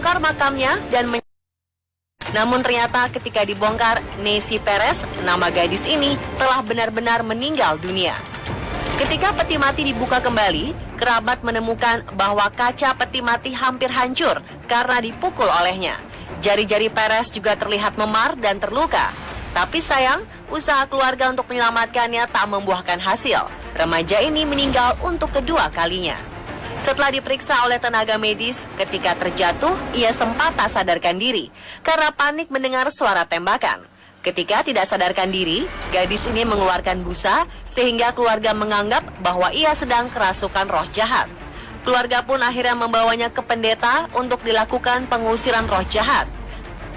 membongkar makamnya dan namun ternyata ketika dibongkar, Nancy Perez, nama gadis ini, telah benar-benar meninggal dunia. Ketika peti mati dibuka kembali, kerabat menemukan bahwa kaca peti mati hampir hancur karena dipukul olehnya. Jari-jari Perez juga terlihat memar dan terluka. Tapi sayang, usaha keluarga untuk menyelamatkannya tak membuahkan hasil. Remaja ini meninggal untuk kedua kalinya. Setelah diperiksa oleh tenaga medis, ketika terjatuh, ia sempat tak sadarkan diri karena panik mendengar suara tembakan. Ketika tidak sadarkan diri, gadis ini mengeluarkan busa sehingga keluarga menganggap bahwa ia sedang kerasukan roh jahat. Keluarga pun akhirnya membawanya ke pendeta untuk dilakukan pengusiran roh jahat.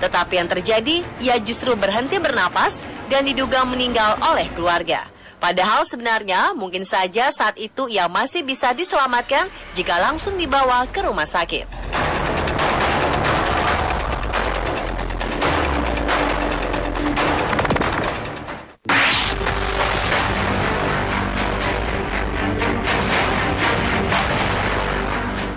Tetapi yang terjadi, ia justru berhenti bernapas dan diduga meninggal oleh keluarga. Padahal sebenarnya mungkin saja saat itu ia masih bisa diselamatkan jika langsung dibawa ke rumah sakit.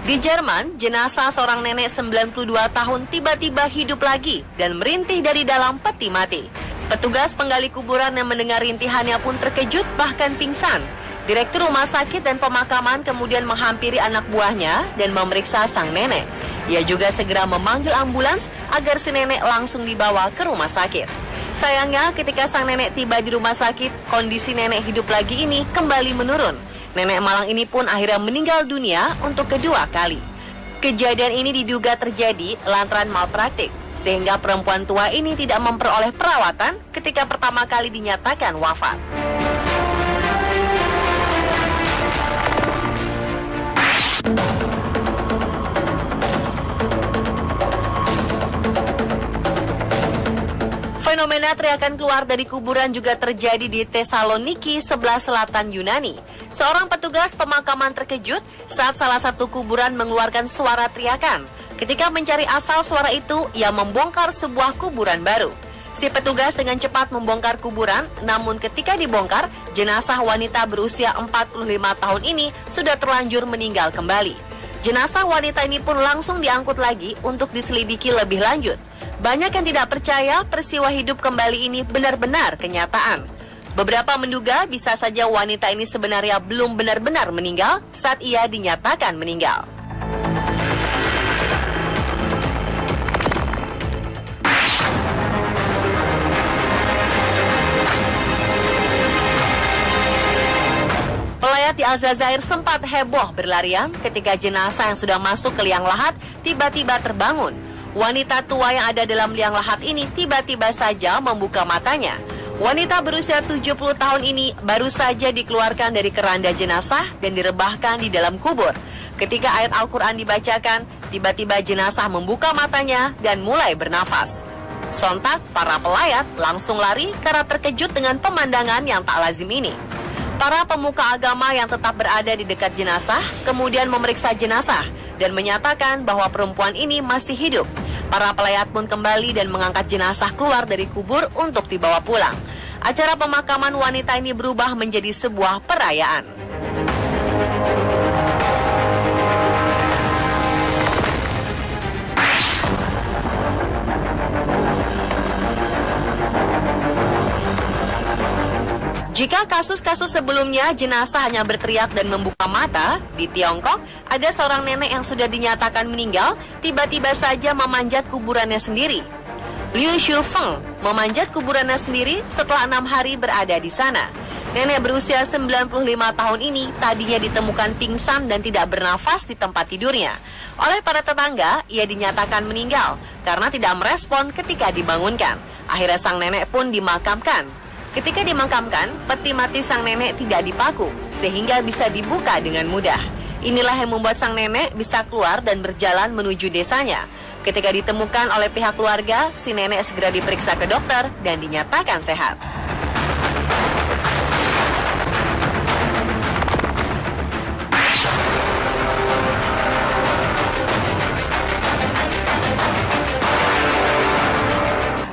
Di Jerman, jenazah seorang nenek 92 tahun tiba-tiba hidup lagi dan merintih dari dalam peti mati. Petugas penggali kuburan yang mendengar rintihannya pun terkejut bahkan pingsan. Direktur rumah sakit dan pemakaman kemudian menghampiri anak buahnya dan memeriksa sang nenek. Ia juga segera memanggil ambulans agar si nenek langsung dibawa ke rumah sakit. Sayangnya ketika sang nenek tiba di rumah sakit, kondisi nenek hidup lagi ini kembali menurun. Nenek malang ini pun akhirnya meninggal dunia untuk kedua kali. Kejadian ini diduga terjadi lantaran malpraktik, sehingga perempuan tua ini tidak memperoleh perawatan ketika pertama kali dinyatakan wafat. Fenomena teriakan keluar dari kuburan juga terjadi di Thessaloniki, sebelah selatan Yunani. Seorang petugas pemakaman terkejut saat salah satu kuburan mengeluarkan suara teriakan. Ketika mencari asal suara itu, ia membongkar sebuah kuburan baru. Si petugas dengan cepat membongkar kuburan, namun ketika dibongkar, jenazah wanita berusia 45 tahun ini sudah terlanjur meninggal kembali. Jenazah wanita ini pun langsung diangkut lagi untuk diselidiki lebih lanjut. Banyak yang tidak percaya peristiwa hidup kembali ini benar-benar kenyataan. Beberapa menduga bisa saja wanita ini sebenarnya belum benar-benar meninggal saat ia dinyatakan meninggal. Pelayat di Aljazair sempat heboh berlarian ketika jenazah yang sudah masuk ke liang lahat tiba-tiba terbangun. Wanita tua yang ada dalam liang lahat ini tiba-tiba saja membuka matanya. Wanita berusia 70 tahun ini baru saja dikeluarkan dari keranda jenazah dan direbahkan di dalam kubur. Ketika ayat Al-Quran dibacakan, tiba-tiba jenazah membuka matanya dan mulai bernafas. Sontak, para pelayat langsung lari karena terkejut dengan pemandangan yang tak lazim ini. Para pemuka agama yang tetap berada di dekat jenazah kemudian memeriksa jenazah dan menyatakan bahwa perempuan ini masih hidup. Para pelayat pun kembali dan mengangkat jenazah keluar dari kubur untuk dibawa pulang. Acara pemakaman wanita ini berubah menjadi sebuah perayaan. Jika kasus-kasus sebelumnya jenazah hanya berteriak dan membuka mata, di Tiongkok ada seorang nenek yang sudah dinyatakan meninggal tiba-tiba saja memanjat kuburannya sendiri. Liu Shufeng memanjat kuburannya sendiri setelah 6 hari berada di sana. Nenek berusia 95 tahun ini tadinya ditemukan pingsan dan tidak bernafas di tempat tidurnya. Oleh para tetangga, ia dinyatakan meninggal karena tidak merespon ketika dibangunkan. Akhirnya sang nenek pun dimakamkan. Ketika dimakamkan, peti mati sang nenek tidak dipaku, sehingga bisa dibuka dengan mudah. Inilah yang membuat sang nenek bisa keluar dan berjalan menuju desanya. Ketika ditemukan oleh pihak keluarga, si nenek segera diperiksa ke dokter dan dinyatakan sehat.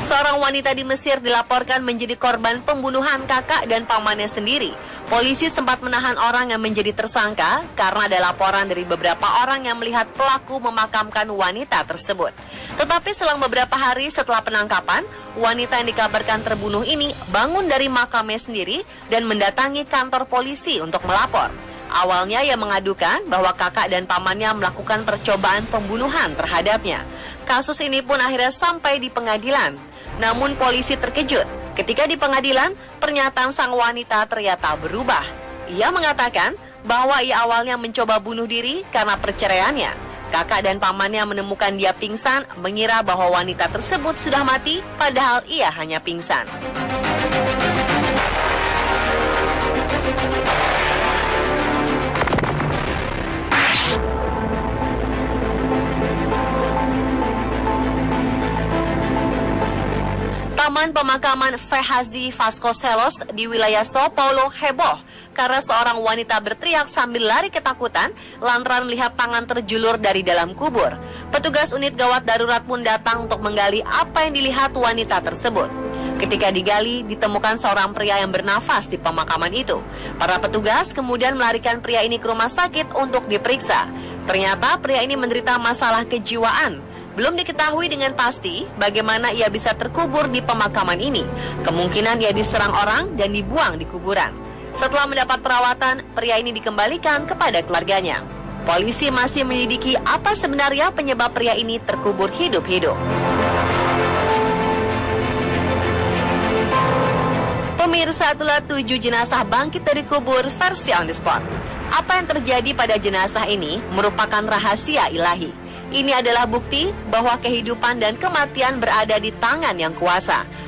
Seorang wanita di Mesir dilaporkan menjadi korban pembunuhan kakak dan pamannya sendiri. Polisi sempat menahan orang yang menjadi tersangka karena ada laporan dari beberapa orang yang melihat pelaku memakamkan wanita tersebut. Tetapi selang beberapa hari setelah penangkapan, wanita yang dikabarkan terbunuh ini bangun dari makamnya sendiri dan mendatangi kantor polisi untuk melapor. Awalnya ia mengadukan bahwa kakak dan pamannya melakukan percobaan pembunuhan terhadapnya. Kasus ini pun akhirnya sampai di pengadilan. Namun polisi terkejut ketika di pengadilan pernyataan sang wanita ternyata berubah. Ia mengatakan bahwa ia awalnya mencoba bunuh diri karena perceraiannya. Kakak dan pamannya menemukan dia pingsan, mengira bahwa wanita tersebut sudah mati, padahal ia hanya pingsan. Taman pemakaman Fehazi Vasconcelos di wilayah Sao Paulo heboh karena seorang wanita berteriak sambil lari ketakutan lantaran melihat tangan terjulur dari dalam kubur. Petugas unit gawat darurat pun datang untuk menggali apa yang dilihat wanita tersebut. Ketika digali, ditemukan seorang pria yang bernafas di pemakaman itu. Para petugas kemudian melarikan pria ini ke rumah sakit untuk diperiksa. Ternyata pria ini menderita masalah kejiwaan. Belum diketahui dengan pasti bagaimana ia bisa terkubur di pemakaman ini. Kemungkinan ia diserang orang dan dibuang di kuburan. Setelah mendapat perawatan, pria ini dikembalikan kepada keluarganya. Polisi masih menyelidiki apa sebenarnya penyebab pria ini terkubur hidup-hidup. Pemirsa, itulah 7 jenazah bangkit dari kubur versi on the spot. Apa yang terjadi pada jenazah ini merupakan rahasia ilahi. Ini adalah bukti bahwa kehidupan dan kematian berada di tangan yang kuasa.